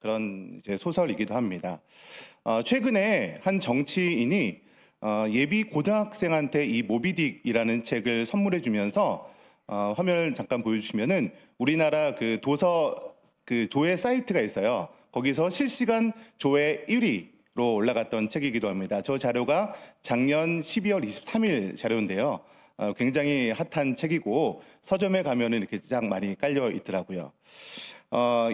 그런 이제 소설이기도 합니다. 최근에 한 정치인이 예비 고등학생한테 이 모비딕이라는 책을 선물해 주면서 화면을 잠깐 보여주시면은 우리나라 그 도서 그 조회 사이트가 있어요. 거기서 실시간 조회 1위로 올라갔던 책이기도 합니다. 저 자료가 작년 12월 23일 자료인데요. 굉장히 핫한 책이고 서점에 가면은 이렇게 쫙 많이 깔려 있더라고요.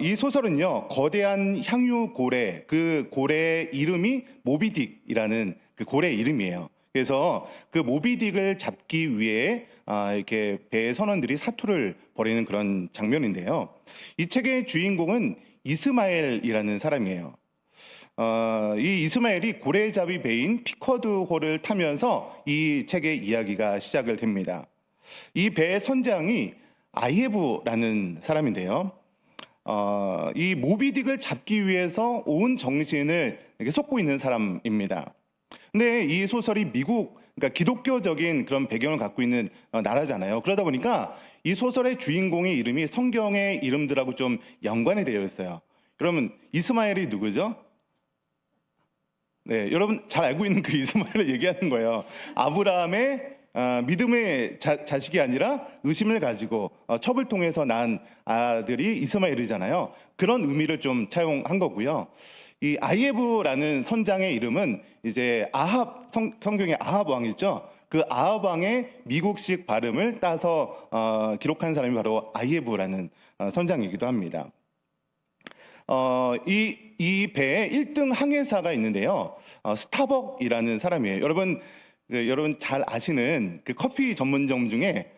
이 소설은요, 거대한 향유 고래, 그 고래의 이름이 모비딕이라는 그 고래 이름이에요. 그래서 그 모비딕을 잡기 위해 이렇게 배의 선원들이 사투를 벌이는 그런 장면인데요. 이 책의 주인공은 이스마엘이라는 사람이에요. 이 이스마엘이 고래잡이 배인 피커드호를 타면서 이 책의 이야기가 시작을 됩니다. 이 배의 선장이 아이에브라는 사람인데요. 이 모비딕을 잡기 위해서 온 정신을 이렇게 쏟고 있는 사람입니다. 근데 이 소설이 미국, 그러니까 기독교적인 그런 배경을 갖고 있는 나라잖아요. 그러다 보니까 이 소설의 주인공의 이름이 성경의 이름들하고 좀 연관이 되어 있어요. 그러면 이스마엘이 누구죠? 네, 여러분 잘 알고 있는 그 이스마엘을 얘기하는 거예요. 아브라함의 믿음의 자식이 아니라 의심을 가지고 첩을 통해서 낳은 아들이 이스마엘이잖아요. 그런 의미를 좀 차용한 거고요. 이 아이에브라는 선장의 이름은 이제 아합, 성경의 아합 왕이죠. 그 아합 왕의 미국식 발음을 따서 기록한 사람이 바로 아이에브라는 선장이기도 합니다. 이 배에 1등 항해사가 있는데요. 스타벅이라는 사람이에요. 여러분 잘 아시는 그 커피 전문점 중에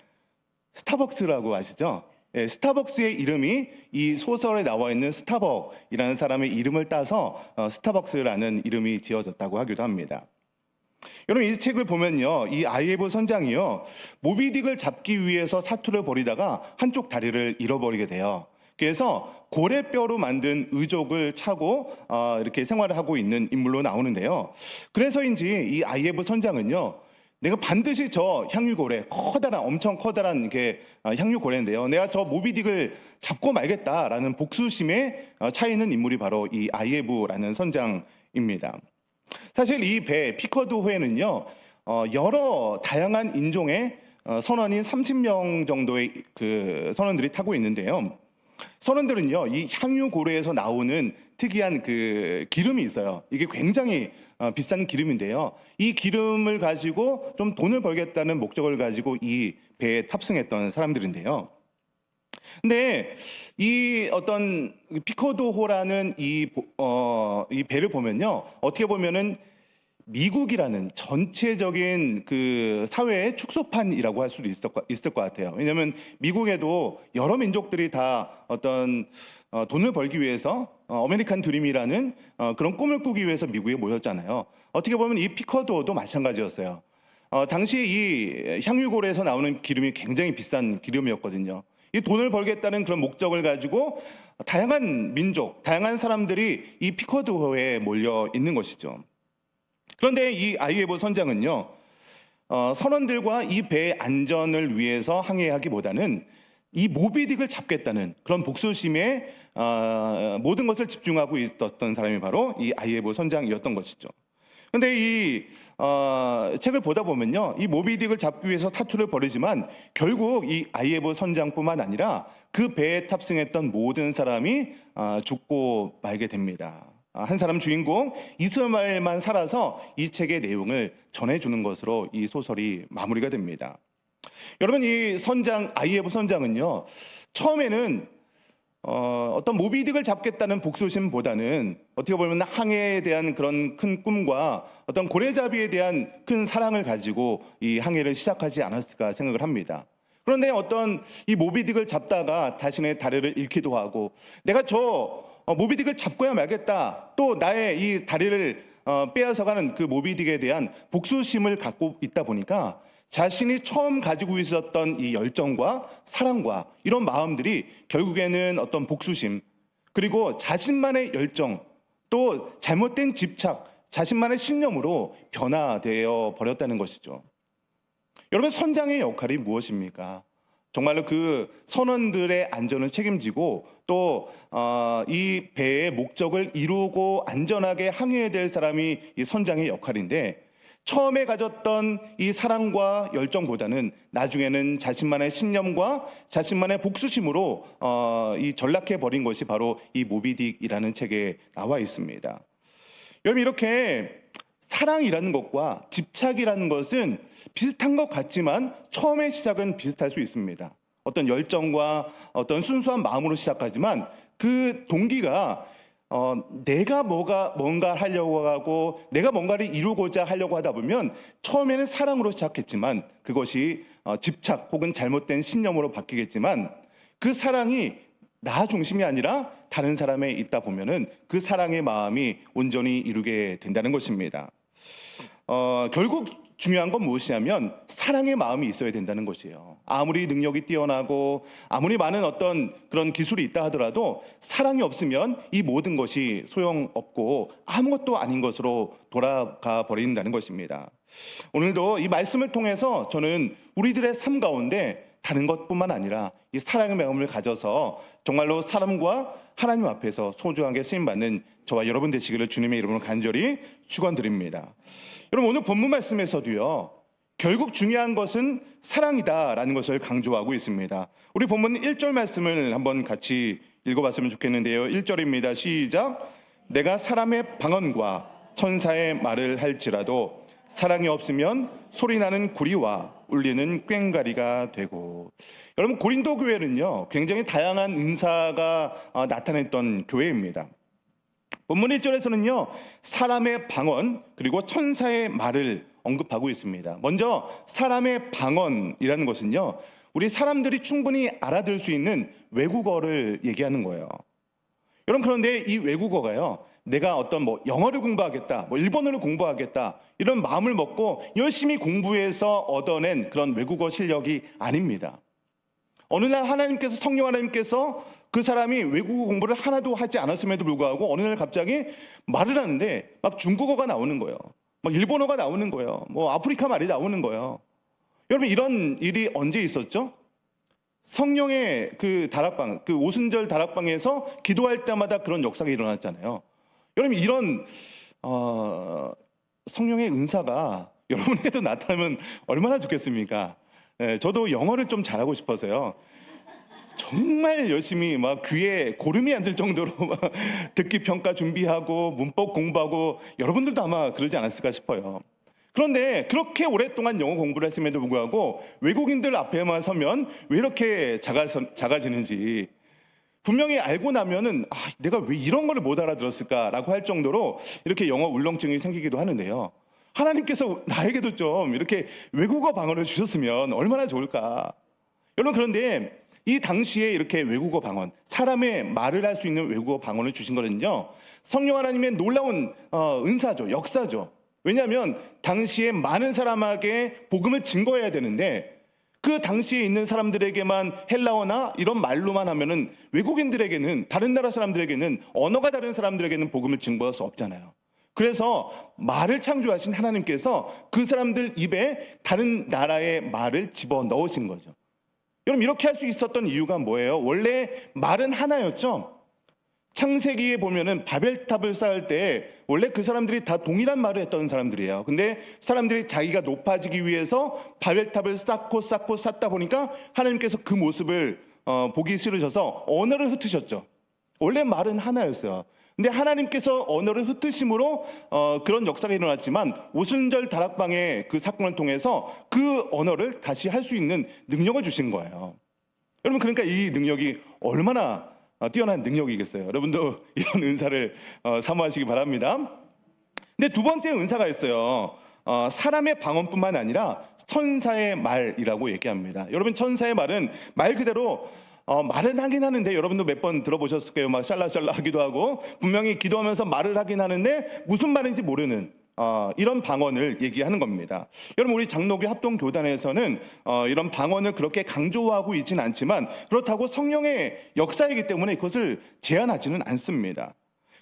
스타벅스라고 아시죠? 예, 스타벅스의 이름이 이 소설에 나와 있는 스타벅이라는 사람의 이름을 따서 스타벅스라는 이름이 지어졌다고 하기도 합니다. 여러분 이 책을 보면요, 이 아이에브 선장이요, 모비딕을 잡기 위해서 사투를 벌이다가 한쪽 다리를 잃어버리게 돼요. 그래서 고래뼈로 만든 의족을 차고 이렇게 생활을 하고 있는 인물로 나오는데요. 그래서인지 이 아이에브 선장은요, 내가 반드시 저 향유고래, 엄청 커다란 이렇게 향유고래인데요, 내가 저 모비딕을 잡고 말겠다라는 복수심에 차 있는 인물이 바로 이 아이에브라는 선장입니다. 사실 이 배 피커드호에는요, 여러 다양한 인종의 선원인 30명 정도의 그 선원들이 타고 있는데요. 선원들은요, 이 향유고래에서 나오는 특이한 그 기름이 있어요. 이게 굉장히 비싼 기름인데요. 이 기름을 가지고 좀 돈을 벌겠다는 목적을 가지고 이 배에 탑승했던 사람들인데요. 근데 이 어떤 피커드호라는 이 배를 보면요, 어떻게 보면은 미국이라는 전체적인 그 사회의 축소판이라고 할 수도 있을 것 같아요. 왜냐하면 미국에도 여러 민족들이 다 어떤 돈을 벌기 위해서 아메리칸 드림이라는 그런 꿈을 꾸기 위해서 미국에 모였잖아요. 어떻게 보면 이 피커드호도 마찬가지였어요. 당시 이 향유고래에서 나오는 기름이 굉장히 비싼 기름이었거든요. 이 돈을 벌겠다는 그런 목적을 가지고 다양한 민족, 다양한 사람들이 이 피커드호에 몰려 있는 것이죠. 그런데 이 아이에브 선장은요, 선원들과 이 배의 안전을 위해서 항해하기보다는 이 모비딕을 잡겠다는 그런 복수심에 모든 것을 집중하고 있었던 사람이 바로 이 아이에브 선장이었던 것이죠. 그런데 이 책을 보다 보면요, 이 모비딕을 잡기 위해서 타투를 벌이지만 결국 이 아이에브 선장뿐만 아니라 그 배에 탑승했던 모든 사람이 죽고 말게 됩니다. 한 사람 주인공 이스마엘만 살아서 이 책의 내용을 전해주는 것으로 이 소설이 마무리가 됩니다. 여러분 이 선장 아이에브 선장은요, 처음에는 어떤 모비딕을 잡겠다는 복수심보다는 어떻게 보면 항해에 대한 그런 큰 꿈과 어떤 고래잡이에 대한 큰 사랑을 가지고 이 항해를 시작하지 않았을까 생각을 합니다. 그런데 어떤 이 모비딕을 잡다가 자신의 다리를 잃기도 하고, 내가 저 모비딕을 잡고야 말겠다, 또 나의 이 다리를 빼앗아가는 그 모비딕에 대한 복수심을 갖고 있다 보니까 자신이 처음 가지고 있었던 이 열정과 사랑과 이런 마음들이 결국에는 어떤 복수심, 그리고 자신만의 열정, 또 잘못된 집착, 자신만의 신념으로 변화되어 버렸다는 것이죠. 여러분 선장의 역할이 무엇입니까? 정말로 그 선원들의 안전을 책임지고 또 이 배의 목적을 이루고 안전하게 항해해야 될 사람이 이 선장의 역할인데, 처음에 가졌던 이 사랑과 열정보다는 나중에는 자신만의 신념과 자신만의 복수심으로 이 전락해 버린 것이 바로 이 모비딕이라는 책에 나와 있습니다. 여러분, 이렇게 사랑이라는 것과 집착이라는 것은 비슷한 것 같지만 처음의 시작은 비슷할 수 있습니다. 어떤 열정과 어떤 순수한 마음으로 시작하지만 그 동기가 내가 뭔가 하려고 하고 내가 뭔가를 이루고자 하려고 하다 보면 처음에는 사랑으로 시작했지만 그것이 집착 혹은 잘못된 신념으로 바뀌겠지만, 그 사랑이 나 중심이 아니라 다른 사람에 있다 보면은 그 사랑의 마음이 온전히 이루게 된다는 것입니다. 결국 중요한 건 무엇이냐면 사랑의 마음이 있어야 된다는 것이에요. 아무리 능력이 뛰어나고 아무리 많은 어떤 그런 기술이 있다 하더라도 사랑이 없으면 이 모든 것이 소용없고 아무것도 아닌 것으로 돌아가 버린다는 것입니다. 오늘도 이 말씀을 통해서 저는 우리들의 삶 가운데 다른 것뿐만 아니라 이 사랑의 마음을 가져서 정말로 사람과 하나님 앞에서 소중하게 쓰임받는 저와 여러분 되시기를 주님의 이름으로 간절히 축원드립니다. 여러분, 오늘 본문 말씀에서도요, 결국 중요한 것은 사랑이다라는 것을 강조하고 있습니다. 우리 본문 1절 말씀을 한번 같이 읽어봤으면 좋겠는데요. 1절입니다. 시작. 내가 사람의 방언과 천사의 말을 할지라도 사랑이 없으면 소리나는 구리와 울리는 꽹과리가 되고. 여러분, 고린도 교회는요 굉장히 다양한 은사가 나타냈던 교회입니다. 본문 1절에서는요 사람의 방언 그리고 천사의 말을 언급하고 있습니다. 먼저 사람의 방언이라는 것은요 우리 사람들이 충분히 알아들을 수 있는 외국어를 얘기하는 거예요. 여러분, 그런데 이 외국어가요 내가 어떤 영어를 공부하겠다, 일본어를 공부하겠다 이런 마음을 먹고 열심히 공부해서 얻어낸 그런 외국어 실력이 아닙니다. 어느 날 하나님께서, 성령 하나님께서 그 사람이 외국어 공부를 하나도 하지 않았음에도 불구하고 어느 날 갑자기 말을 하는데 막 중국어가 나오는 거예요. 막 일본어가 나오는 거예요. 아프리카 말이 나오는 거예요. 여러분, 이런 일이 언제 있었죠? 성령의 그 다락방, 그 오순절 다락방에서 기도할 때마다 그런 역사가 일어났잖아요. 여러분, 이런 성령의 은사가 여러분에게도 나타나면 얼마나 좋겠습니까? 저도 영어를 좀 잘하고 싶어서요. 정말 열심히 막 귀에 고름이 안 들 정도로 막 듣기 평가 준비하고 문법 공부하고, 여러분들도 아마 그러지 않았을까 싶어요. 그런데 그렇게 오랫동안 영어 공부를 했음에도 불구하고 외국인들 앞에만 서면 왜 이렇게 작아지는지 분명히 알고 나면은 내가 왜 이런 거를 못 알아들었을까라고 할 정도로 이렇게 영어 울렁증이 생기기도 하는데요. 하나님께서 나에게도 좀 이렇게 외국어 방언을 주셨으면 얼마나 좋을까. 여러분, 그런데 이 당시에 이렇게 외국어 방언, 사람의 말을 할 수 있는 외국어 방언을 주신 거는요 성령 하나님의 놀라운 은사죠, 역사죠. 왜냐하면 당시에 많은 사람에게 복음을 증거해야 되는데 그 당시에 있는 사람들에게만 헬라어나 이런 말로만 하면은 외국인들에게는, 다른 나라 사람들에게는, 언어가 다른 사람들에게는 복음을 증거할 수 없잖아요. 그래서 말을 창조하신 하나님께서 그 사람들 입에 다른 나라의 말을 집어넣으신 거죠. 여러분, 이렇게 할 수 있었던 이유가 뭐예요? 원래 말은 하나였죠. 창세기에 보면은 바벨탑을 쌓을 때 원래 그 사람들이 다 동일한 말을 했던 사람들이에요. 근데 사람들이 자기가 높아지기 위해서 바벨탑을 쌓고 쌓다 보니까 하나님께서 그 모습을 보기 싫으셔서 언어를 흩으셨죠. 원래 말은 하나였어요. 근데 하나님께서 언어를 흩으심으로 그런 역사가 일어났지만 오순절 다락방의 그 사건을 통해서 그 언어를 다시 할 수 있는 능력을 주신 거예요. 여러분, 그러니까 이 능력이 얼마나 뛰어난 능력이겠어요. 여러분도 이런 은사를 사모하시기 바랍니다. 근데 두 번째 은사가 있어요. 사람의 방언뿐만 아니라 천사의 말이라고 얘기합니다. 여러분, 천사의 말은 말 그대로 말은 하긴 하는데, 여러분도 몇 번 들어보셨을 거예요. 막 샬라샬라 하기도 하고 분명히 기도하면서 말을 하긴 하는데 무슨 말인지 모르는 이런 방언을 얘기하는 겁니다. 여러분, 우리 장로교 합동교단에서는 이런 방언을 그렇게 강조하고 있지는 않지만 그렇다고 성령의 역사이기 때문에 그것을 제한하지는 않습니다.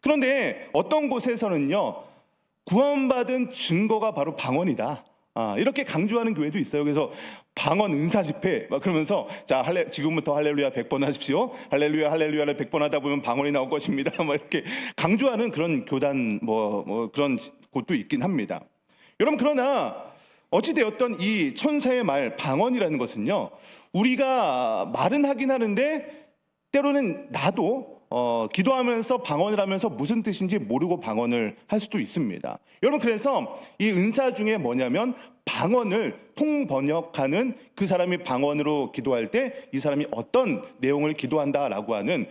그런데 어떤 곳에서는요 구원받은 증거가 바로 방언이다, 이렇게 강조하는 교회도 있어요. 그래서 방언 은사 집회 막 그러면서 자 지금부터 할렐루야 100번 하십시오. 할렐루야 할렐루야를 100번 하다 보면 방언이 나올 것입니다. 막 이렇게 강조하는 그런 교단 뭐 그런 곳도 있긴 합니다. 여러분 그러나 어찌 되었던 이 천사의 말 방언이라는 것은요, 우리가 말은 하긴 하는데 때로는 나도 기도하면서 방언을 하면서 무슨 뜻인지 모르고 방언을 할 수도 있습니다. 여러분 그래서 이 은사 중에 뭐냐면 방언을 통번역하는, 그 사람이 방언으로 기도할 때 이 사람이 어떤 내용을 기도한다라고 하는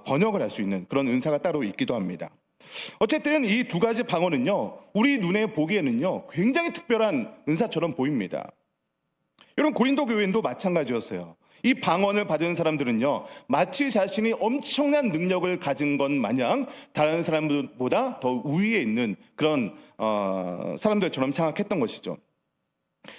번역을 할 수 있는 그런 은사가 따로 있기도 합니다. 어쨌든 이 두 가지 방언은요, 우리 눈에 보기에는요 굉장히 특별한 은사처럼 보입니다. 여러분 고린도 교회도 마찬가지였어요. 이 방언을 받은 사람들은요 마치 자신이 엄청난 능력을 가진 것 마냥 다른 사람들보다 더 우위에 있는 그런 사람들처럼 생각했던 것이죠.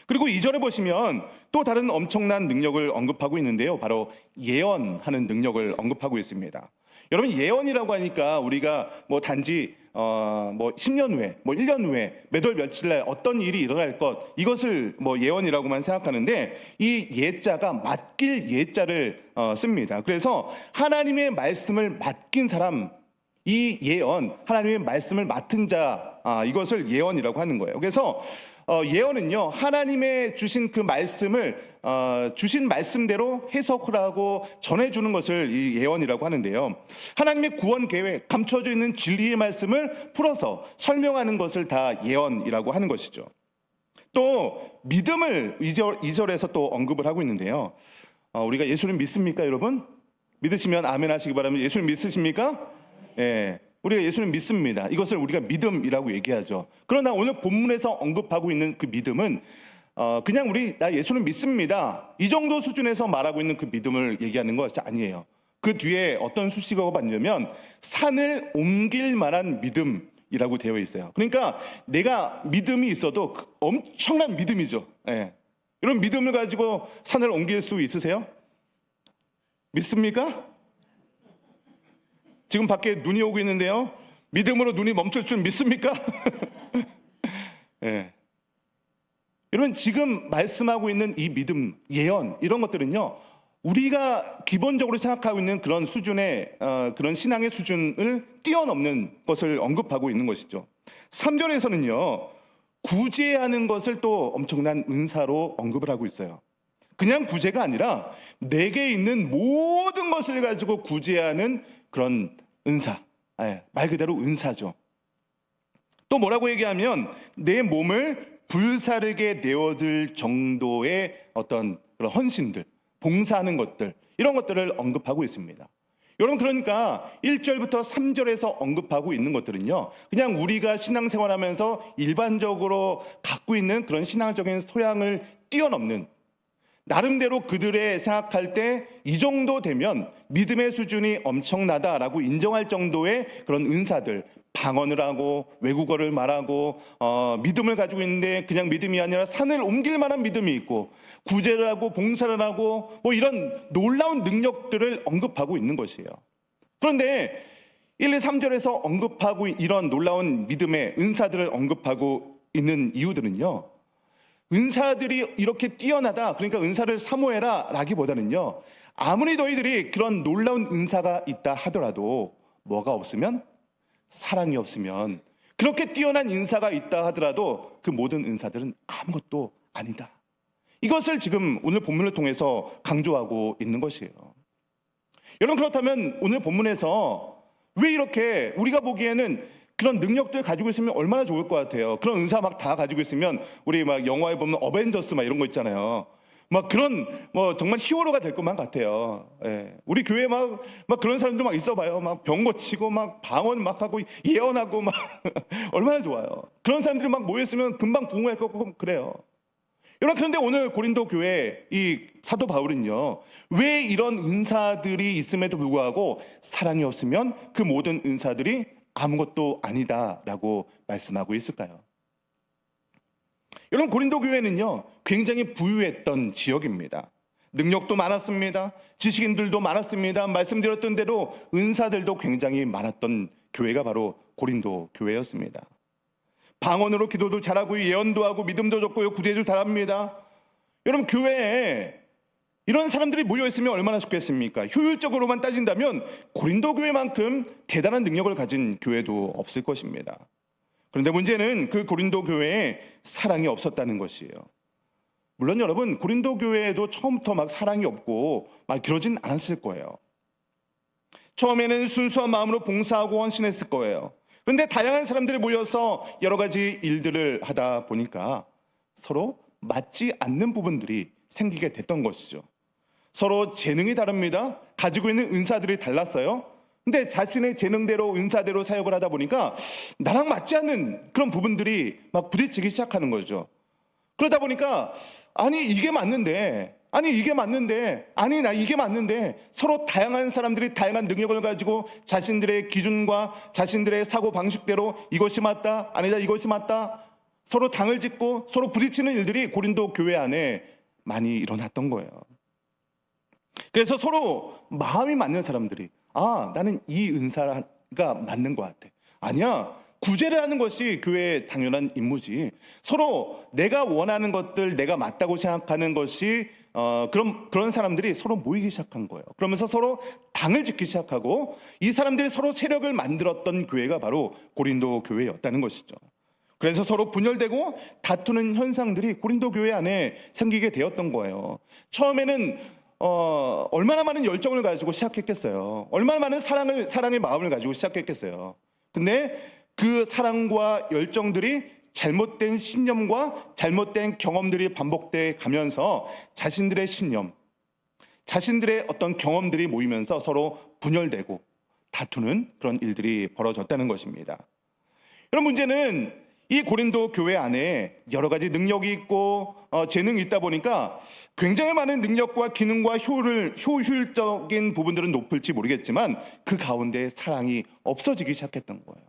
그리고 2절에 보시면 또 다른 엄청난 능력을 언급하고 있는데요, 바로 예언하는 능력을 언급하고 있습니다. 여러분 예언이라고 하니까 우리가 뭐 단지 뭐 10년 후에 뭐 1년 후에 몇 월 며칠 날 어떤 일이 일어날 것, 이것을 뭐 예언이라고만 생각하는데 이 예자가 맡길 예자를 씁니다. 그래서 하나님의 말씀을 맡긴 사람, 이 예언, 하나님의 말씀을 맡은 자, 이것을 예언이라고 하는 거예요. 그래서 예언은요 하나님의 주신 그 말씀을 주신 말씀대로 해석을 하고 전해주는 것을 이 예언이라고 하는데요, 하나님의 구원 계획, 감춰져 있는 진리의 말씀을 풀어서 설명하는 것을 다 예언이라고 하는 것이죠. 또 믿음을 2절에서 또 언급을 하고 있는데요, 우리가 예수를 믿습니까 여러분? 믿으시면 아멘 하시기 바랍니다. 예수를 믿으십니까? 예. 우리가 예수를 믿습니다. 이것을 우리가 믿음이라고 얘기하죠. 그러나 오늘 본문에서 언급하고 있는 그 믿음은 그냥 나 예수를 믿습니다, 이 정도 수준에서 말하고 있는 그 믿음을 얘기하는 것이 아니에요. 그 뒤에 어떤 수식어가 받냐면 산을 옮길 만한 믿음이라고 되어 있어요. 그러니까 내가 믿음이 있어도 엄청난 믿음이죠. 예. 이런 믿음을 가지고 산을 옮길 수 있으세요? 믿습니까? 지금 밖에 눈이 오고 있는데요, 믿음으로 눈이 멈출 줄 믿습니까? 네. 여러분 지금 말씀하고 있는 이 믿음, 예언, 이런 것들은요 우리가 기본적으로 생각하고 있는 그런 수준의 그런 신앙의 수준을 뛰어넘는 것을 언급하고 있는 것이죠. 3절에서는요 구제하는 것을 또 엄청난 은사로 언급을 하고 있어요. 그냥 구제가 아니라 내게 있는 모든 것을 가지고 구제하는 그런 은사, 말 그대로 은사죠. 또 뭐라고 얘기하면 내 몸을 불사르게 내어둘 정도의 어떤 그런 헌신들, 봉사하는 것들, 이런 것들을 언급하고 있습니다. 여러분 그러니까 1절부터 3절에서 언급하고 있는 것들은요 그냥 우리가 신앙생활하면서 일반적으로 갖고 있는 그런 신앙적인 소양을 뛰어넘는, 나름대로 그들의 생각할 때 이 정도 되면 믿음의 수준이 엄청나다라고 인정할 정도의 그런 은사들, 방언을 하고 외국어를 말하고 믿음을 가지고 있는데 그냥 믿음이 아니라 산을 옮길 만한 믿음이 있고 구제를 하고 봉사를 하고 뭐 이런 놀라운 능력들을 언급하고 있는 것이에요. 그런데 1, 2, 3절에서 언급하고 이런 놀라운 믿음의 은사들을 언급하고 있는 이유들은요, 은사들이 이렇게 뛰어나다, 그러니까 은사를 사모해라 라기보다는요, 아무리 너희들이 그런 놀라운 은사가 있다 하더라도 뭐가 없으면, 사랑이 없으면, 그렇게 뛰어난 은사가 있다 하더라도 그 모든 은사들은 아무것도 아니다, 이것을 지금 오늘 본문을 통해서 강조하고 있는 것이에요. 여러분 그렇다면 오늘 본문에서 왜 이렇게 우리가 보기에는 그런 능력들 가지고 있으면 얼마나 좋을 것 같아요. 그런 은사 막 다 가지고 있으면 우리 막 영화에 보면 어벤져스 막 이런 거 있잖아요. 막 그런 뭐 정말 히어로가 될 것만 같아요. 예. 우리 교회 막 그런 사람들 막 있어봐요. 막 병 고치고 막 방언 막 하고 예언하고 막 얼마나 좋아요. 그런 사람들이 막 모였으면 금방 부흥할 것 같고 그래요. 여러분 그런데 오늘 고린도 교회 이 사도 바울은요 왜 이런 은사들이 있음에도 불구하고 사랑이 없으면 그 모든 은사들이 아무것도 아니다라고 말씀하고 있을까요? 여러분 고린도 교회는요 굉장히 부유했던 지역입니다. 능력도 많았습니다. 지식인들도 많았습니다. 말씀드렸던 대로 은사들도 굉장히 많았던 교회가 바로 고린도 교회였습니다. 방언으로 기도도 잘하고 예언도 하고 믿음도 좋고요, 구제도 잘합니다. 여러분, 교회에 이런 사람들이 모여있으면 얼마나 좋겠습니까? 효율적으로만 따진다면 고린도 교회만큼 대단한 능력을 가진 교회도 없을 것입니다. 그런데 문제는 그 고린도 교회에 사랑이 없었다는 것이에요. 물론 여러분, 고린도 교회에도 처음부터 막 사랑이 없고 막 그러진 않았을 거예요. 처음에는 순수한 마음으로 봉사하고 헌신했을 거예요. 그런데 다양한 사람들이 모여서 여러 가지 일들을 하다 보니까 서로 맞지 않는 부분들이 생기게 됐던 것이죠. 서로 재능이 다릅니다. 가지고 있는 은사들이 달랐어요. 근데 자신의 재능대로 은사대로 사역을 하다 보니까 나랑 맞지 않는 그런 부분들이 막 부딪히기 시작하는 거죠. 그러다 보니까 아니 이게 맞는데 아니 나 이게 맞는데 서로 다양한 사람들이 다양한 능력을 가지고 자신들의 기준과 자신들의 사고 방식대로 이것이 맞다 아니다 이것이 맞다 서로 당을 짓고 서로 부딪히는 일들이 고린도 교회 안에 많이 일어났던 거예요. 그래서 서로 마음이 맞는 사람들이 나는 이 은사가 맞는 것 같아. 아니야, 구제를 하는 것이 교회의 당연한 임무지. 서로 내가 원하는 것들, 내가 맞다고 생각하는 것이 그런 사람들이 서로 모이기 시작한 거예요. 그러면서 서로 당을 짓기 시작하고 이 사람들이 서로 세력을 만들었던 교회가 바로 고린도 교회였다는 것이죠. 그래서 서로 분열되고 다투는 현상들이 고린도 교회 안에 생기게 되었던 거예요. 처음에는 얼마나 많은 열정을 가지고 시작했겠어요. 얼마나 많은 사랑의 마음을 가지고 시작했겠어요. 근데 그 사랑과 열정들이 잘못된 신념과 잘못된 경험들이 반복돼 가면서 자신들의 신념, 자신들의 어떤 경험들이 모이면서 서로 분열되고 다투는 그런 일들이 벌어졌다는 것입니다. 이런 문제는 이 고린도 교회 안에 여러 가지 능력이 있고 재능이 있다 보니까 굉장히 많은 능력과 기능과 효율적인 부분들은 높을지 모르겠지만 그 가운데 사랑이 없어지기 시작했던 거예요.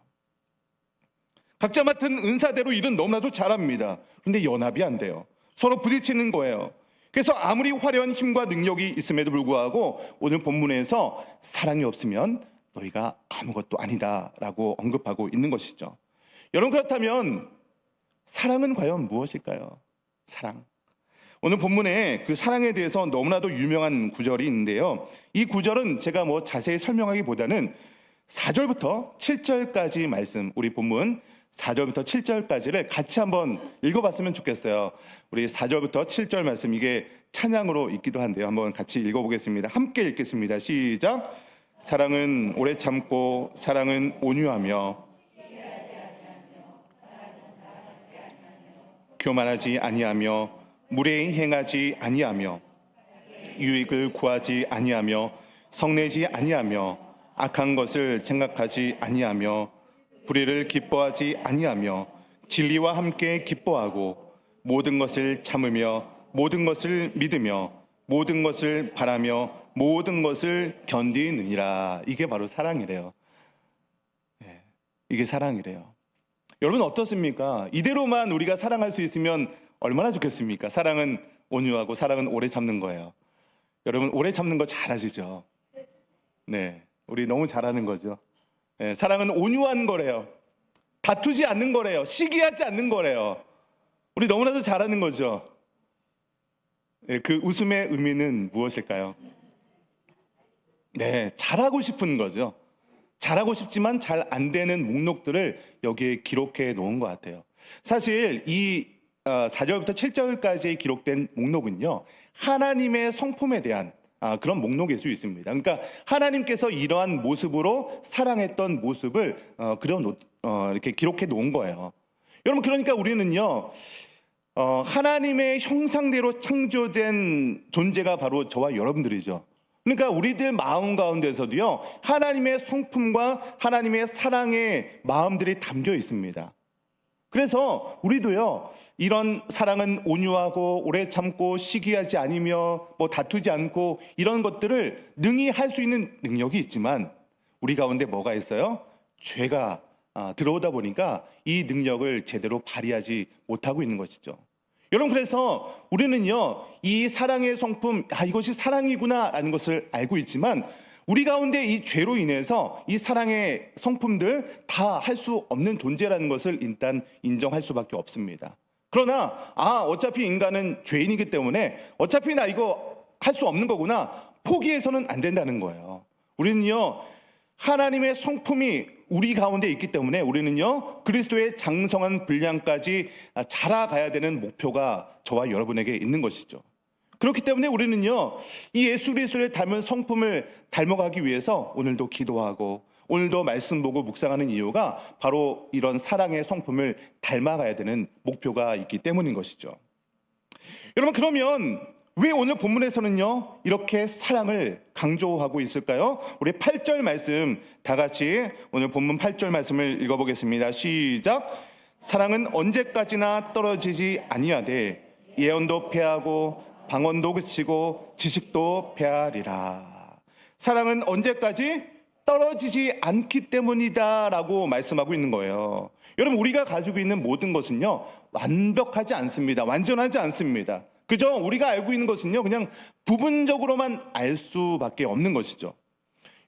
각자 맡은 은사대로 일은 너무나도 잘합니다. 그런데 연합이 안 돼요. 서로 부딪히는 거예요. 그래서 아무리 화려한 힘과 능력이 있음에도 불구하고 오늘 본문에서 사랑이 없으면 너희가 아무것도 아니다라고 언급하고 있는 것이죠. 여러분, 그렇다면 사랑은 과연 무엇일까요? 사랑. 오늘 본문에 그 사랑에 대해서 너무나도 유명한 구절이 있는데요. 이 구절은 제가 자세히 설명하기보다는 4절부터 7절까지 말씀, 우리 본문 4절부터 7절까지를 같이 한번 읽어봤으면 좋겠어요. 우리 4절부터 7절 말씀, 이게 찬양으로 있기도 한데요. 한번 같이 읽어보겠습니다. 함께 읽겠습니다. 시작. 사랑은 오래 참고 사랑은 온유하며 교만하지 아니하며 무례히 행하지 아니하며 유익을 구하지 아니하며 성내지 아니하며 악한 것을 생각하지 아니하며 불의를 기뻐하지 아니하며 진리와 함께 기뻐하고 모든 것을 참으며 모든 것을 믿으며 모든 것을 바라며 모든 것을 견디느니라. 이게 바로 사랑이래요. 이게 사랑이래요. 여러분 어떻습니까? 이대로만 우리가 사랑할 수 있으면 얼마나 좋겠습니까? 사랑은 온유하고 사랑은 오래 참는 거예요. 여러분 오래 참는 거 잘하시죠? 네, 우리 너무 잘하는 거죠. 네, 사랑은 온유한 거래요. 다투지 않는 거래요. 시기하지 않는 거래요. 우리 너무나도 잘하는 거죠. 네, 그 웃음의 의미는 무엇일까요? 네, 잘하고 싶은 거죠. 잘하고 싶지만 잘 안 되는 목록들을 여기에 기록해 놓은 것 같아요. 사실 이 4절부터 7절까지 기록된 목록은요, 하나님의 성품에 대한 그런 목록일 수 있습니다. 그러니까 하나님께서 이러한 모습으로 사랑했던 모습을 이렇게 기록해 놓은 거예요. 여러분, 그러니까 우리는요, 하나님의 형상대로 창조된 존재가 바로 저와 여러분들이죠. 그러니까 우리들 마음 가운데서도요, 하나님의 성품과 하나님의 사랑의 마음들이 담겨 있습니다. 그래서 우리도요, 이런 사랑은 온유하고 오래 참고 시기하지 않으며 다투지 않고 이런 것들을 능히 할 수 있는 능력이 있지만 우리 가운데 뭐가 있어요? 죄가 들어오다 보니까 이 능력을 제대로 발휘하지 못하고 있는 것이죠. 여러분, 그래서 우리는요, 이 사랑의 성품, 이것이 사랑이구나 라는 것을 알고 있지만 우리 가운데 이 죄로 인해서 이 사랑의 성품들 다 할 수 없는 존재라는 것을 일단 인정할 수밖에 없습니다. 그러나 어차피 인간은 죄인이기 때문에 어차피 나 이거 할 수 없는 거구나, 포기해서는 안 된다는 거예요. 우리는요, 하나님의 성품이 우리 가운데 있기 때문에 우리는요, 그리스도의 장성한 분량까지 자라가야 되는 목표가 저와 여러분에게 있는 것이죠. 그렇기 때문에 우리는요, 이 예수 그리스도를 닮은 성품을 닮아가기 위해서 오늘도 기도하고 오늘도 말씀 보고 묵상하는 이유가 바로 이런 사랑의 성품을 닮아가야 되는 목표가 있기 때문인 것이죠. 여러분, 그러면 왜 오늘 본문에서는요 이렇게 사랑을 강조하고 있을까요? 우리 8절 말씀 다 같이 오늘 본문 8절 말씀을 읽어보겠습니다. 시작. 사랑은 언제까지나 떨어지지 아니하되 예언도 패하고 방언도 그치고 지식도 패하리라. 사랑은 언제까지 떨어지지 않기 때문이다라고 말씀하고 있는 거예요. 여러분, 우리가 가지고 있는 모든 것은요 완벽하지 않습니다. 완전하지 않습니다. 그죠? 우리가 알고 있는 것은요 그냥 부분적으로만 알 수밖에 없는 것이죠.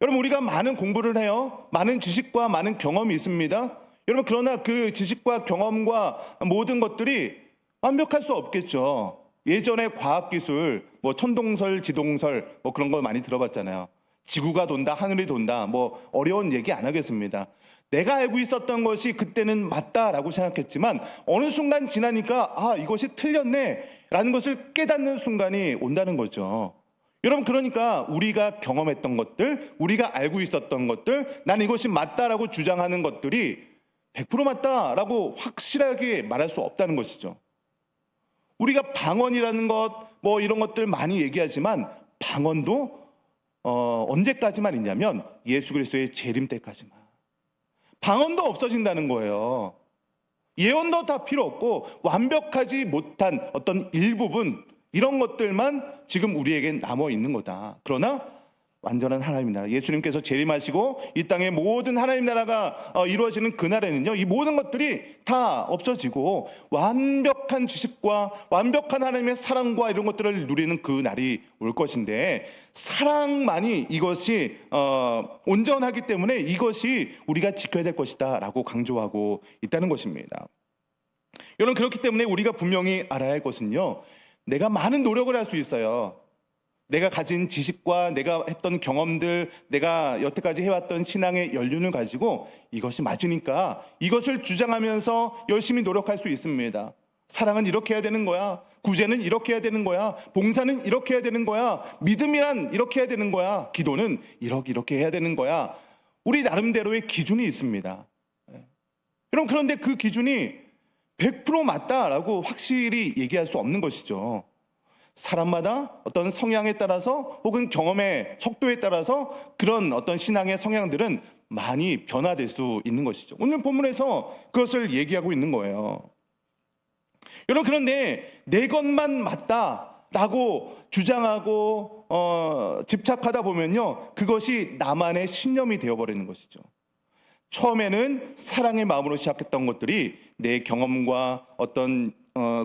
여러분, 우리가 많은 공부를 해요. 많은 지식과 많은 경험이 있습니다. 여러분, 그러나 그 지식과 경험과 모든 것들이 완벽할 수 없겠죠. 예전에 과학기술, 천동설, 지동설 그런 거 많이 들어봤잖아요. 지구가 돈다, 하늘이 돈다, 어려운 얘기 안 하겠습니다. 내가 알고 있었던 것이 그때는 맞다라고 생각했지만 어느 순간 지나니까 이것이 틀렸네 라는 것을 깨닫는 순간이 온다는 거죠. 여러분, 그러니까 우리가 경험했던 것들, 우리가 알고 있었던 것들, 난 이것이 맞다라고 주장하는 것들이 100% 맞다라고 확실하게 말할 수 없다는 것이죠. 우리가 방언이라는 것, 이런 것들 많이 얘기하지만 방언도 언제까지만 있냐면 예수 그리스도의 재림 때까지만. 방언도 없어진다는 거예요. 예언도 다 필요 없고 완벽하지 못한 어떤 일부분, 이런 것들만 지금 우리에겐 남아 있는 거다. 그러나 완전한 하나님 나라, 예수님께서 재림하시고 이 땅의 모든 하나님 나라가 이루어지는 그날에는요 이 모든 것들이 다 없어지고 완벽한 지식과 완벽한 하나님의 사랑과 이런 것들을 누리는 그 날이 올 것인데, 사랑만이 이것이 온전하기 때문에 이것이 우리가 지켜야 될 것이다 라고 강조하고 있다는 것입니다. 여러분, 그렇기 때문에 우리가 분명히 알아야 할 것은요, 내가 많은 노력을 할 수 있어요. 내가 가진 지식과 내가 했던 경험들, 내가 여태까지 해왔던 신앙의 연륜을 가지고 이것이 맞으니까 이것을 주장하면서 열심히 노력할 수 있습니다. 사랑은 이렇게 해야 되는 거야, 구제는 이렇게 해야 되는 거야, 봉사는 이렇게 해야 되는 거야, 믿음이란 이렇게 해야 되는 거야, 기도는 이렇게 해야 되는 거야. 우리 나름대로의 기준이 있습니다. 여러분, 그런데 그 기준이 100% 맞다라고 확실히 얘기할 수 없는 것이죠. 사람마다 어떤 성향에 따라서 혹은 경험의 척도에 따라서 그런 어떤 신앙의 성향들은 많이 변화될 수 있는 것이죠. 오늘 본문에서 그것을 얘기하고 있는 거예요. 여러분, 그런데 내 것만 맞다라고 주장하고 집착하다 보면요 그것이 나만의 신념이 되어버리는 것이죠. 처음에는 사랑의 마음으로 시작했던 것들이 내 경험과 어떤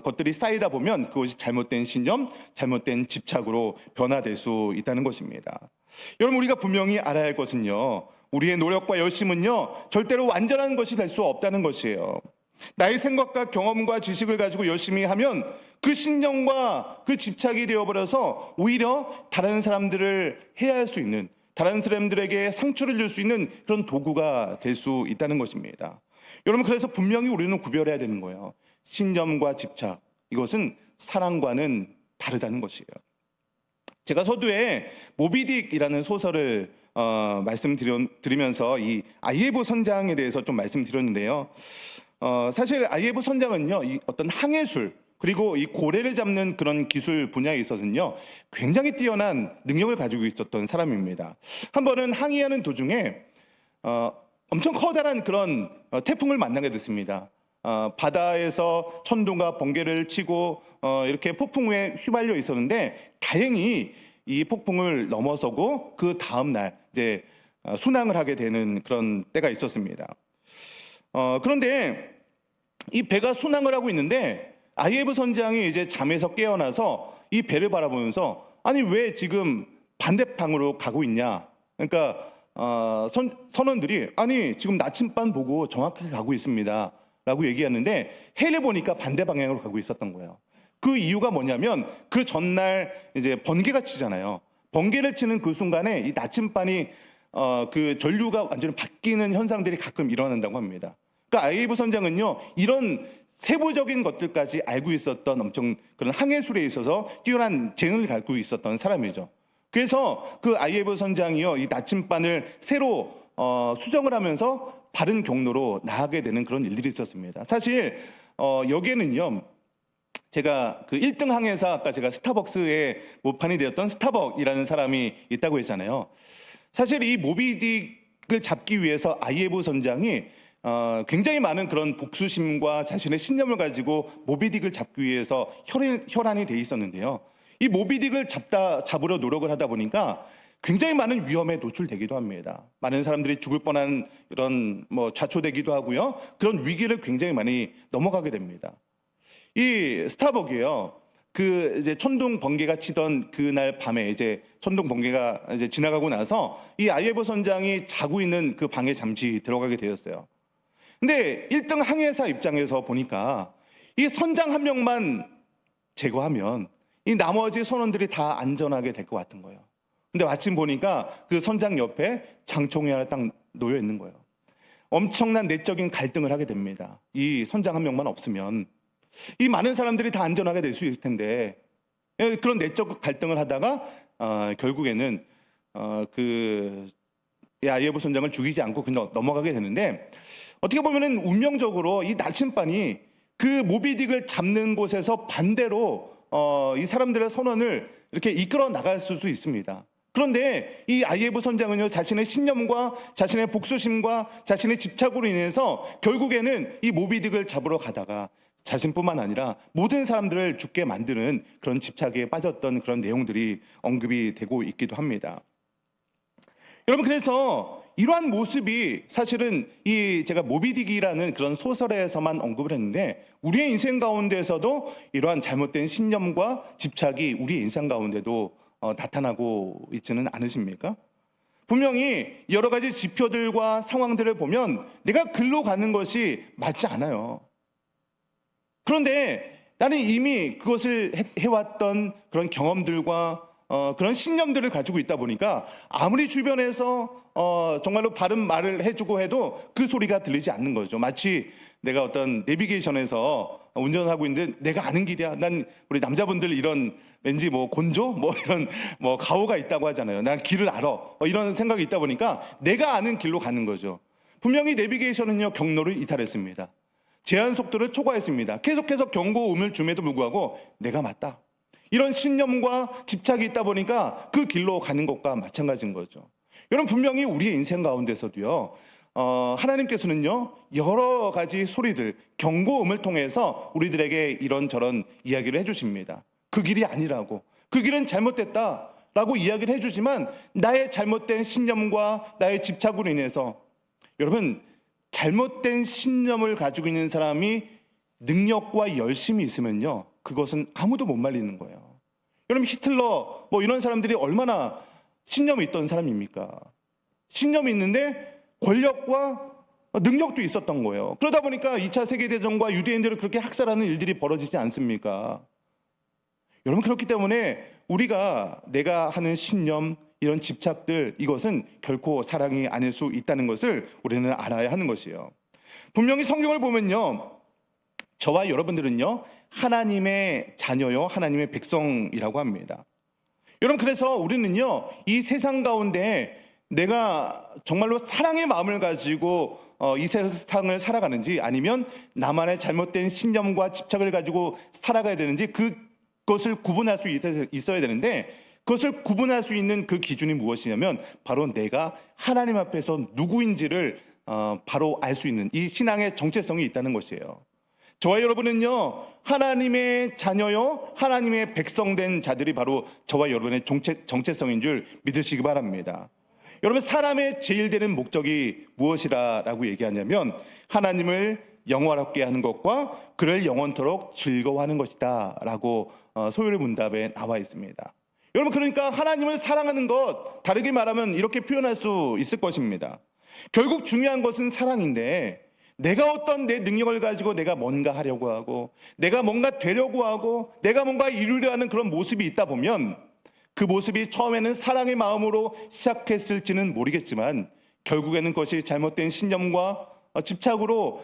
것들이 쌓이다 보면 그것이 잘못된 신념, 잘못된 집착으로 변화될 수 있다는 것입니다. 여러분, 우리가 분명히 알아야 할 것은요, 우리의 노력과 열심은요 절대로 완전한 것이 될 수 없다는 것이에요. 나의 생각과 경험과 지식을 가지고 열심히 하면 그 신념과 그 집착이 되어버려서 오히려 다른 사람들을 해할 수 있는, 다른 사람들에게 상처를 줄 수 있는 그런 도구가 될 수 있다는 것입니다. 여러분, 그래서 분명히 우리는 구별해야 되는 거예요. 신념과 집착, 이것은 사랑과는 다르다는 것이에요. 제가 서두에 모비딕이라는 소설을 말씀드리면서 이 아이에브 선장에 대해서 좀 말씀드렸는데요. 사실 아이에브 선장은요, 이 어떤 항해술 그리고 이 고래를 잡는 그런 기술 분야에 있어서는요 굉장히 뛰어난 능력을 가지고 있었던 사람입니다. 한 번은 항해하는 도중에 엄청 커다란 그런 태풍을 만나게 됐습니다. 바다에서 천둥과 번개를 치고 이렇게 폭풍우에 휘말려 있었는데 다행히 이 폭풍을 넘어서고 그 다음 날 이제 순항을 하게 되는 그런 때가 있었습니다. 그런데 이 배가 순항을 하고 있는데 아이에브 선장이 이제 잠에서 깨어나서 이 배를 바라보면서 아니 왜 지금 반대방으로 가고 있냐, 그러니까 선원들이 아니 지금 나침반 보고 정확하게 가고 있습니다 라고 얘기하는데 해를 보니까 반대 방향으로 가고 있었던 거예요. 그 이유가 뭐냐면 그 전날 이제 번개가 치잖아요. 번개를 치는 그 순간에 이 나침반이 그 전류가 완전히 바뀌는 현상들이 가끔 일어난다고 합니다. 그러니까 아이에브 선장은요 이런 세부적인 것들까지 알고 있었던 엄청 그런 항해술에 있어서 뛰어난 재능을 갖고 있었던 사람이죠. 그래서 그 아이에브 선장이요 이 나침반을 새로 수정을 하면서 바른 경로로 나가게 되는 그런 일들이 있었습니다. 사실 여기에는요 제가 그 1등 항해사 아까 제가 스타벅스에 모판이 되었던 스타벅이라는 사람이 있다고 했잖아요. 사실 이 모비딕을 잡기 위해서 아이에브 선장이 굉장히 많은 그런 복수심과 자신의 신념을 가지고 모비딕을 잡기 위해서 혈안이 돼 있었는데요. 이 모비딕을 잡으려 노력을 하다 보니까 굉장히 많은 위험에 노출되기도 합니다. 많은 사람들이 죽을 뻔한 이런 좌초되기도 하고요. 그런 위기를 굉장히 많이 넘어가게 됩니다. 이 스타벅이요. 그 이제 천둥 번개가 치던 그날 밤에 이제 천둥 번개가 이제 지나가고 나서 이 아이에브 선장이 자고 있는 그 방에 잠시 들어가게 되었어요. 근데 1등 항해사 입장에서 보니까 이 선장 한 명만 제거하면 이 나머지 선원들이 다 안전하게 될 것 같은 거예요. 근데 마침 보니까 그 선장 옆에 장총이 하나 딱 놓여 있는 거예요. 엄청난 내적인 갈등을 하게 됩니다. 이 선장 한 명만 없으면 이 많은 사람들이 다 안전하게 될 수 있을 텐데 그런 내적 갈등을 하다가 결국에는 그 아이에브 선장을 죽이지 않고 그냥 넘어가게 되는데 어떻게 보면은 운명적으로 이 나침반이 그 모비딕을 잡는 곳에서 반대로 이 사람들의 선원을 이렇게 이끌어 나갈 수도 있습니다. 그런데 이 아이에브 선장은요 자신의 신념과 자신의 복수심과 자신의 집착으로 인해서 결국에는 이 모비딕을 잡으러 가다가 자신뿐만 아니라 모든 사람들을 죽게 만드는 그런 집착에 빠졌던 그런 내용들이 언급이 되고 있기도 합니다. 여러분 그래서 이러한 모습이 사실은 이 제가 모비딕이라는 그런 소설에서만 언급을 했는데 우리의 인생 가운데서도 이러한 잘못된 신념과 집착이 우리의 인생 가운데도 나타나고 있지는 않으십니까? 분명히 여러 가지 지표들과 상황들을 보면 내가 글로 가는 것이 맞지 않아요. 그런데 나는 이미 그것을 해왔던 그런 경험들과 그런 신념들을 가지고 있다 보니까 아무리 주변에서 정말로 바른 말을 해주고 해도 그 소리가 들리지 않는 거죠. 마치 내가 어떤 내비게이션에서 운전하고 있는데 내가 아는 길이야. 난 우리 남자분들 이런 왠지 곤조 이런 가오가 있다고 하잖아요. 난 길을 알아. 이런 생각이 있다 보니까 내가 아는 길로 가는 거죠. 분명히 내비게이션은요 경로를 이탈했습니다. 제한 속도를 초과했습니다. 계속해서 경고음을 줌에도 불구하고 내가 맞다. 이런 신념과 집착이 있다 보니까 그 길로 가는 것과 마찬가지인 거죠. 여러분 분명히 우리의 인생 가운데서도요. 하나님께서는요 여러 가지 소리들, 경고음을 통해서 우리들에게 이런저런 이야기를 해주십니다. 그 길이 아니라고, 그 길은 잘못됐다라고 이야기를 해주지만 나의 잘못된 신념과 나의 집착으로 인해서 여러분 잘못된 신념을 가지고 있는 사람이 능력과 열심이 있으면요 그것은 아무도 못 말리는 거예요. 여러분 히틀러 이런 사람들이 얼마나 신념이 있던 사람입니까? 신념이 있는데 권력과 능력도 있었던 거예요. 그러다 보니까 2차 세계대전과 유대인들을 그렇게 학살하는 일들이 벌어지지 않습니까? 여러분 그렇기 때문에 우리가 내가 하는 신념 이런 집착들 이것은 결코 사랑이 아닐 수 있다는 것을 우리는 알아야 하는 것이에요. 분명히 성경을 보면요 저와 여러분들은요 하나님의 자녀요 하나님의 백성이라고 합니다. 여러분 그래서 우리는요 이 세상 가운데 내가 정말로 사랑의 마음을 가지고 이 세상을 살아가는지 아니면 나만의 잘못된 신념과 집착을 가지고 살아가야 되는지 그것을 구분할 수 있어야 되는데 그것을 구분할 수 있는 그 기준이 무엇이냐면 바로 내가 하나님 앞에서 누구인지를 바로 알 수 있는 이 신앙의 정체성이 있다는 것이에요. 저와 여러분은요 하나님의 자녀요 하나님의 백성된 자들이 바로 저와 여러분의 정체성인 줄 믿으시기 바랍니다. 여러분 사람의 제일 되는 목적이 무엇이라고 얘기하냐면 하나님을 영화롭게 하는 것과 그를 영원토록 즐거워하는 것이다 라고 소요리 문답에 나와 있습니다. 여러분, 그러니까 하나님을 사랑하는 것, 다르게 말하면 이렇게 표현할 수 있을 것입니다. 결국 중요한 것은 사랑인데, 내가 어떤 내 능력을 가지고 내가 뭔가 하려고 하고, 내가 뭔가 되려고 하고, 내가 뭔가 이루려 하는 그런 모습이 있다 보면, 그 모습이 처음에는 사랑의 마음으로 시작했을지는 모르겠지만 결국에는 그것이 잘못된 신념과 집착으로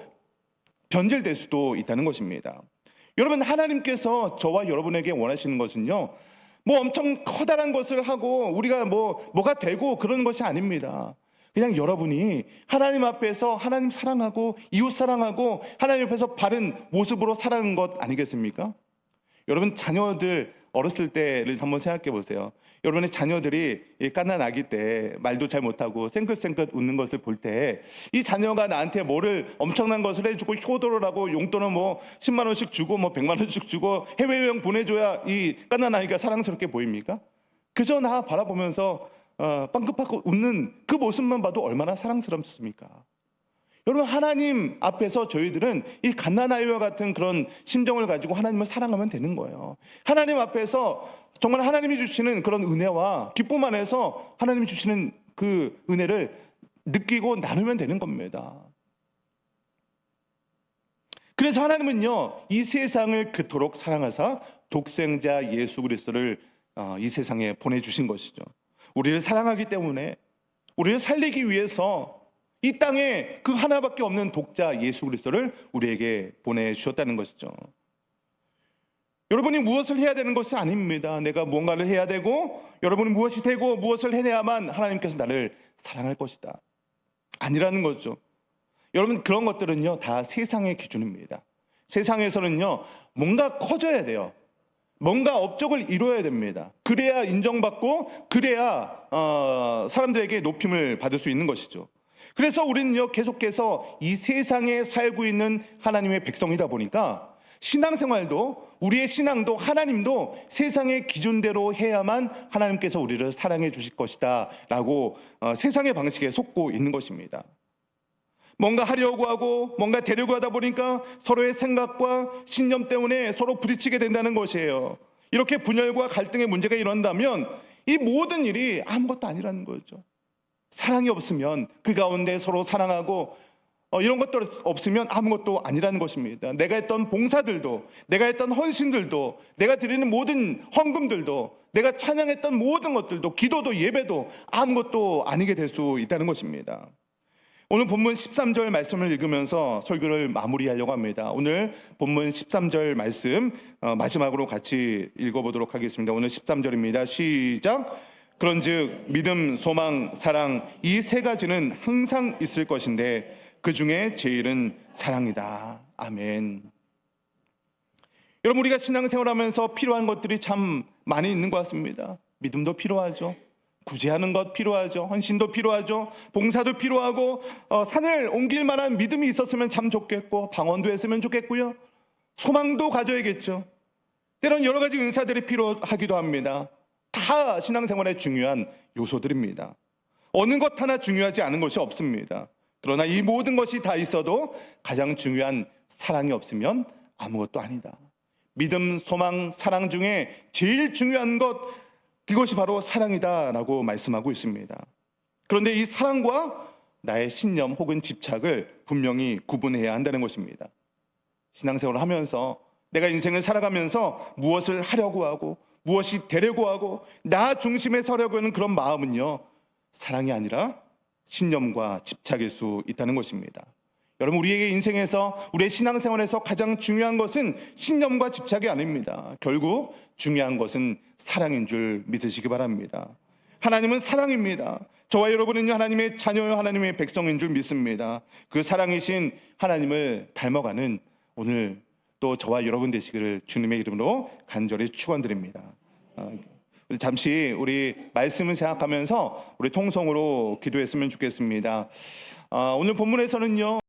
변질될 수도 있다는 것입니다. 여러분, 하나님께서 저와 여러분에게 원하시는 것은요, 뭐 엄청 커다란 것을 하고 우리가 뭐가 되고 그런 것이 아닙니다. 그냥 여러분이 하나님 앞에서 하나님 사랑하고 이웃 사랑하고 하나님 앞에서 바른 모습으로 살아가는 것 아니겠습니까? 여러분, 자녀들 어렸을 때를 한번 생각해 보세요. 여러분의 자녀들이 갓난 아기 때 말도 잘 못하고 생긋생긋 웃는 것을 볼 때 이 자녀가 나한테 뭐를 엄청난 것을 해주고 효도를 하고 용돈은 뭐 10만 원씩 주고 뭐 100만 원씩 주고 해외여행 보내줘야 이 갓난 아이가 사랑스럽게 보입니까? 그저 나 바라보면서 빵긋빵긋 웃는 그 모습만 봐도 얼마나 사랑스럽습니까? 여러분, 하나님 앞에서 저희들은 이 갓난아이와 같은 그런 심정을 가지고 하나님을 사랑하면 되는 거예요. 하나님 앞에서 정말 하나님이 주시는 그런 은혜와 기쁨 안에서 하나님이 주시는 그 은혜를 느끼고 나누면 되는 겁니다. 그래서 하나님은요, 이 세상을 그토록 사랑하사 독생자 예수 그리스도를 이 세상에 보내주신 것이죠. 우리를 사랑하기 때문에, 우리를 살리기 위해서 이 땅에 그 하나밖에 없는 독자 예수 그리스도를 우리에게 보내주셨다는 것이죠. 여러분이 무엇을 해야 되는 것이 아닙니다. 내가 무언가를 해야 되고 여러분이 무엇이 되고 무엇을 해내야만 하나님께서 나를 사랑할 것이다, 아니라는 거죠. 여러분, 그런 것들은요 다 세상의 기준입니다. 세상에서는요 뭔가 커져야 돼요. 뭔가 업적을 이루어야 됩니다. 그래야 인정받고 그래야 사람들에게 높임을 받을 수 있는 것이죠. 그래서 우리는요 계속해서 이 세상에 살고 있는 하나님의 백성이다 보니까 신앙생활도, 우리의 신앙도, 하나님도 세상의 기준대로 해야만 하나님께서 우리를 사랑해 주실 것이다 라고 세상의 방식에 속고 있는 것입니다. 뭔가 하려고 하고 뭔가 되려고 하다 보니까 서로의 생각과 신념 때문에 서로 부딪히게 된다는 것이에요. 이렇게 분열과 갈등의 문제가 일어난다면 이 모든 일이 아무것도 아니라는 거죠. 사랑이 없으면, 그 가운데 서로 사랑하고 이런 것들 없으면 아무것도 아니라는 것입니다. 내가 했던 봉사들도, 내가 했던 헌신들도, 내가 드리는 모든 헌금들도, 내가 찬양했던 모든 것들도, 기도도 예배도 아무것도 아니게 될 수 있다는 것입니다. 오늘 본문 13절 말씀을 읽으면서 설교를 마무리하려고 합니다. 오늘 본문 13절 말씀 마지막으로 같이 읽어보도록 하겠습니다. 오늘 13절입니다. 시작. 그런즉 믿음, 소망, 사랑, 이 세 가지는 항상 있을 것인데 그 중에 제일은 사랑이다. 아멘. 여러분, 우리가 신앙생활하면서 필요한 것들이 참 많이 있는 것 같습니다. 믿음도 필요하죠. 구제하는 것 필요하죠. 헌신도 필요하죠. 봉사도 필요하고 산을 옮길 만한 믿음이 있었으면 참 좋겠고, 방언도 했으면 좋겠고요. 소망도 가져야겠죠. 때론 여러 가지 은사들이 필요하기도 합니다. 다 신앙생활에 중요한 요소들입니다. 어느 것 하나 중요하지 않은 것이 없습니다. 그러나 이 모든 것이 다 있어도 가장 중요한 사랑이 없으면 아무것도 아니다. 믿음, 소망, 사랑 중에 제일 중요한 것, 이것이 바로 사랑이다라고 말씀하고 있습니다. 그런데 이 사랑과 나의 신념 혹은 집착을 분명히 구분해야 한다는 것입니다. 신앙생활을 하면서, 내가 인생을 살아가면서 무엇을 하려고 하고 무엇이 되려고 하고 나 중심에 서려고 하는 그런 마음은요, 사랑이 아니라 신념과 집착일 수 있다는 것입니다. 여러분, 우리에게 인생에서, 우리의 신앙생활에서 가장 중요한 것은 신념과 집착이 아닙니다. 결국 중요한 것은 사랑인 줄 믿으시기 바랍니다. 하나님은 사랑입니다. 저와 여러분은요 하나님의 자녀요, 하나님의 백성인 줄 믿습니다. 그 사랑이신 하나님을 닮아가는 오늘 또 저와 여러분 되시기를 주님의 이름으로 간절히 축원드립니다. 잠시 우리 말씀을 생각하면서 우리 통성으로 기도했으면 좋겠습니다. 오늘 본문에서는요